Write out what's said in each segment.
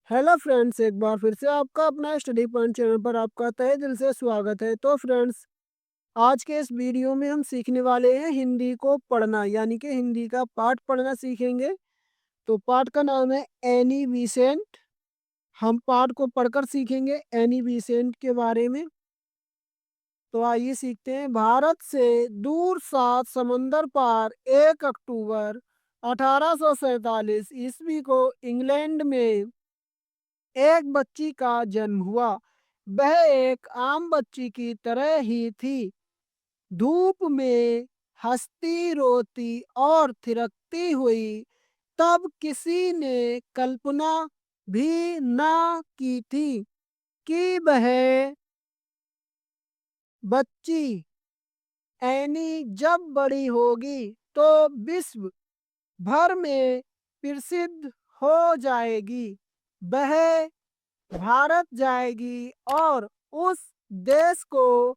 Hello friends, एक बार फिर से आपका अपना स्टडी पॉइंट चैनल पर आपका तहे दिल से स्वागत है। तो फ्रेंड्स, आज के इस वीडियो में हम सीखने वाले हैं हिंदी को पढ़ना, यानी कि हिंदी का पाठ पढ़ना सीखेंगे। तो पाठ का नाम है एनी बीसेंट। हम पाठ को पढ़कर सीखेंगे एनी बीसेंट के बारे में। तो आइए सीखते हैं। भारत से दूर 7 समंदर पार 1 अक्टूबर 1847 ईस्वी को इंग्लैंड में एक बच्ची का जन्म हुआ। वह एक आम बच्ची की तरह ही थी, धूप में हंसती रोती और थिरकती हुई। तब किसी ने कल्पना भी ना की थी कि वह बच्ची एनी जब बड़ी होगी तो विश्व भर में प्रसिद्ध हो जाएगी। वह भारत जाएगी और उस देश को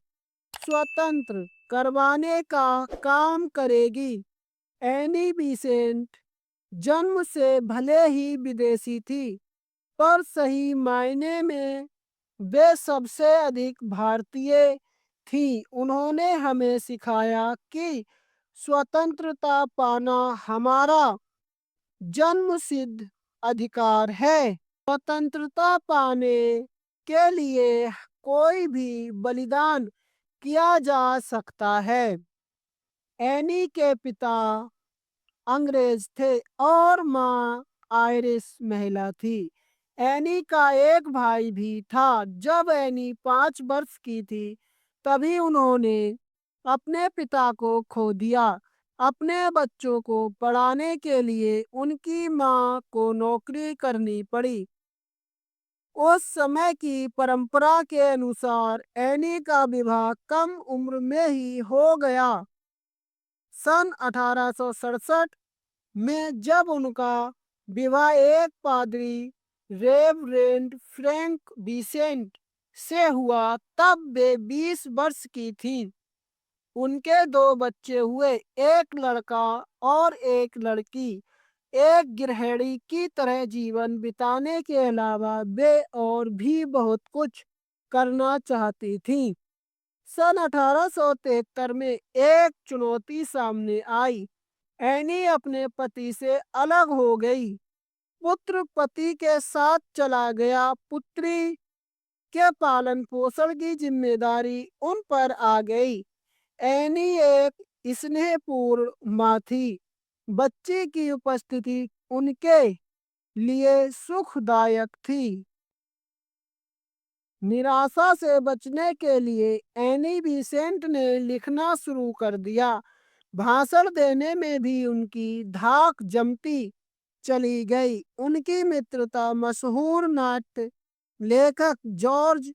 स्वतंत्र करवाने का काम करेगी। एनी बीसेंट जन्म से भले ही विदेशी थी, पर सही मायने में वे सबसे अधिक भारतीय थी। उन्होंने हमें सिखाया कि स्वतंत्रता पाना हमारा जन्मसिद्ध अधिकार है। स्वतंत्रता पाने के लिए कोई भी बलिदान किया जा सकता है। एनी के पिता अंग्रेज थे और माँ आयरिश महिला थी। एनी का एक भाई भी था। जब एनी 5 वर्ष की थी, तभी उन्होंने अपने पिता को खो दिया। अपने बच्चों को पढ़ाने के लिए उनकी माँ को नौकरी करनी पड़ी। उस समय की परंपरा के अनुसार एनी का विवाह कम उम्र में ही हो गया। सन 1867 में जब उनका विवाह एक पादरी रेवरेंड फ्रैंक बिसेंट से हुआ, तब वे 20 वर्ष की थीं। उनके 2 बच्चे हुए, एक लड़का और एक लड़की। एक गृहिणी की तरह जीवन बिताने के अलावा वे और भी बहुत कुछ करना चाहती थीं। सन 1873 में एक चुनौती सामने आई। एनी अपने पति से अलग हो गई। पुत्र पति के साथ चला गया। पुत्री के पालन पोषण की जिम्मेदारी उन पर आ गई। एनी एक स्नेहपूर्ण माँ थी। बच्चे की उपस्थिति उनके लिए सुखदायक थी। निराशा से बचने के लिए एनी बीसेंट ने लिखना शुरू कर दिया। भाषण देने में भी उनकी धाक जमती चली गई। उनकी मित्रता मशहूर नाट्य लेखक जॉर्ज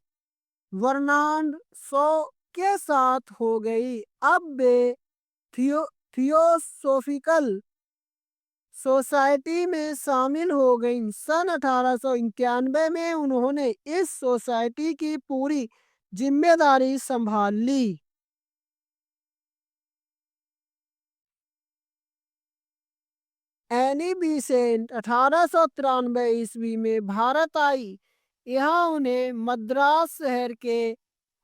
वर्नांड शॉ के साथ हो गई। अब वे थियोसोफिकल सोसाइटी में शामिल हो गईं। सन 1891 में उन्होंने इस सोसाइटी की पूरी जिम्मेदारी संभाल ली। एनी बीसेंट 1893 ईस्वी में भारत आई। यहाँ उन्हें मद्रास शहर के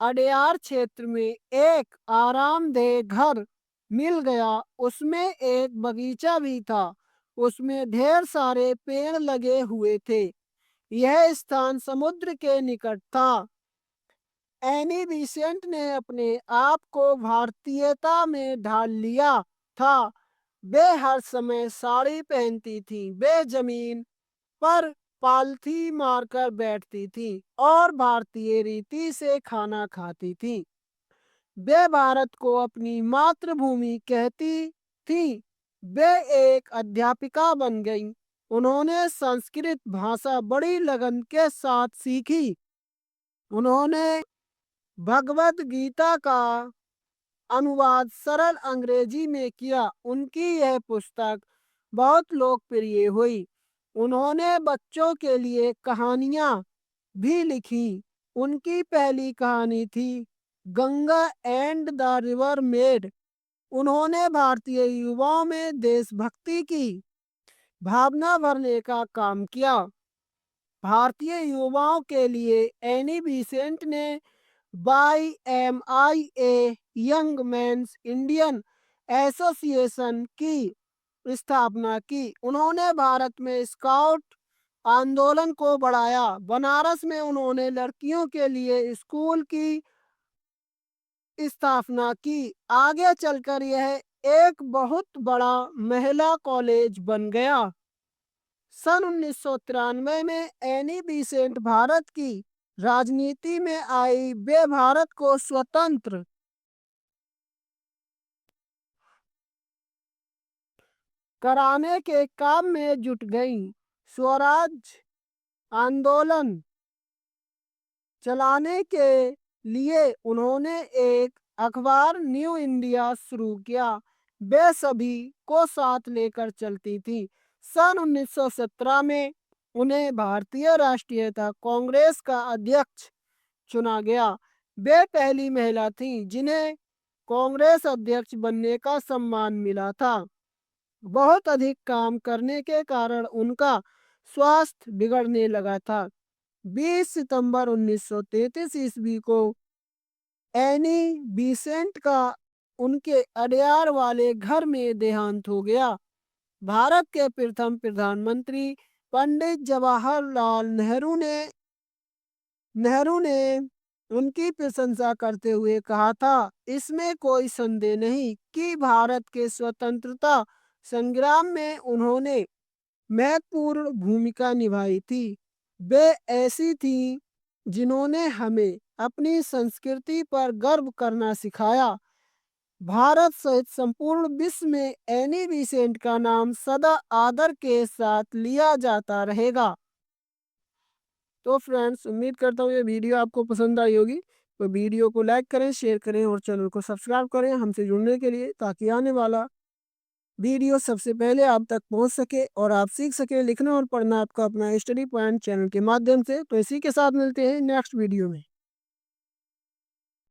अडयार क्षेत्र में एक आरामदेह घर मिल गया। उसमें एक बगीचा भी था। उसमें ढेर सारे पेड़ लगे हुए थे। यह स्थान समुद्र के निकट था। एनी बीसेंट ने अपने आप को भारतीयता में ढाल लिया था। वे हर समय साड़ी पहनती थीं। वे जमीन पर पालथी मारकर बैठती थीं और भारतीय रीति से खाना खाती थीं। वे भारत को अपनी मातृभूमि कहती थीं। वे एक अध्यापिका बन गईं। उन्होंने संस्कृत भाषा बड़ी लगन के साथ सीखी। उन्होंने भगवत गीता का अनुवाद सरल अंग्रेजी में किया। उनकी यह पुस्तक बहुत लोकप्रिय हुई। उन्होंने बच्चों के लिए कहानियां भी लिखी। उनकी पहली कहानी थी Ganga and the river made. उन्होंने भारतीय युवाओं में देशभक्ति की भावना भरने का काम किया। भारतीय युवाओं के लिए एनी बेसेंट ने YMIA young mains Indian association की स्थापना की। उन्होंने भारत में स्काउट आंदोलन को बढ़ाया। बनारस में उन्होंने लड़कियों के लिए स्कूल की स्थापना की। आगे चलकर यह एक बहुत बड़ा महिला कॉलेज बन गया। सन 1993 में एनी बेसेंट भारत की राजनीति में आई। वे भारत को स्वतंत्र कराने के काम में जुट गईं। स्वराज आंदोलन चलाने के लिए उन्होंने एक अखबार न्यू इंडिया शुरू किया। वे सभी को साथ लेकर चलती थी। सन 1917 में उन्हें भारतीय राष्ट्रीयता कांग्रेस का अध्यक्ष चुना गया। वे पहली महिला थीं जिन्हें कांग्रेस अध्यक्ष बनने का सम्मान मिला था। बहुत अधिक काम करने के कारण उनका स्वास्थ्य बिगड़ने लगा था। 20 सितंबर 1933 ईस्वी को एनी बेसेंट का उनके अडयार वाले घर में देहांत हो गया। भारत के प्रथम प्रधानमंत्री पंडित जवाहरलाल नेहरू ने उनकी प्रशंसा करते हुए कहा था, इसमें कोई संदेह नहीं कि भारत के स्वतंत्रता संग्राम में उन्होंने महत्वपूर्ण भूमिका निभाई थी। वे ऐसी थीं जिन्होंने हमें अपनी संस्कृति पर गर्व करना सिखाया। भारत सहित संपूर्ण विश्व में एनी बेसेंट का नाम सदा आदर के साथ लिया जाता रहेगा। तो फ्रेंड्स, उम्मीद करता हूँ ये वीडियो आपको पसंद आई होगी। तो वीडियो को लाइक करें, शेयर करें और चैनल को सब्सक्राइब करें हमसे जुड़ने के लिए, ताकि आने वाला वीडियो सबसे पहले आप तक पहुंच सके और आप सीख सके लिखना और पढ़ना आपका अपना स्टडी पॉइंट चैनल के माध्यम से। तो इसी के साथ मिलते हैं नेक्स्ट वीडियो में।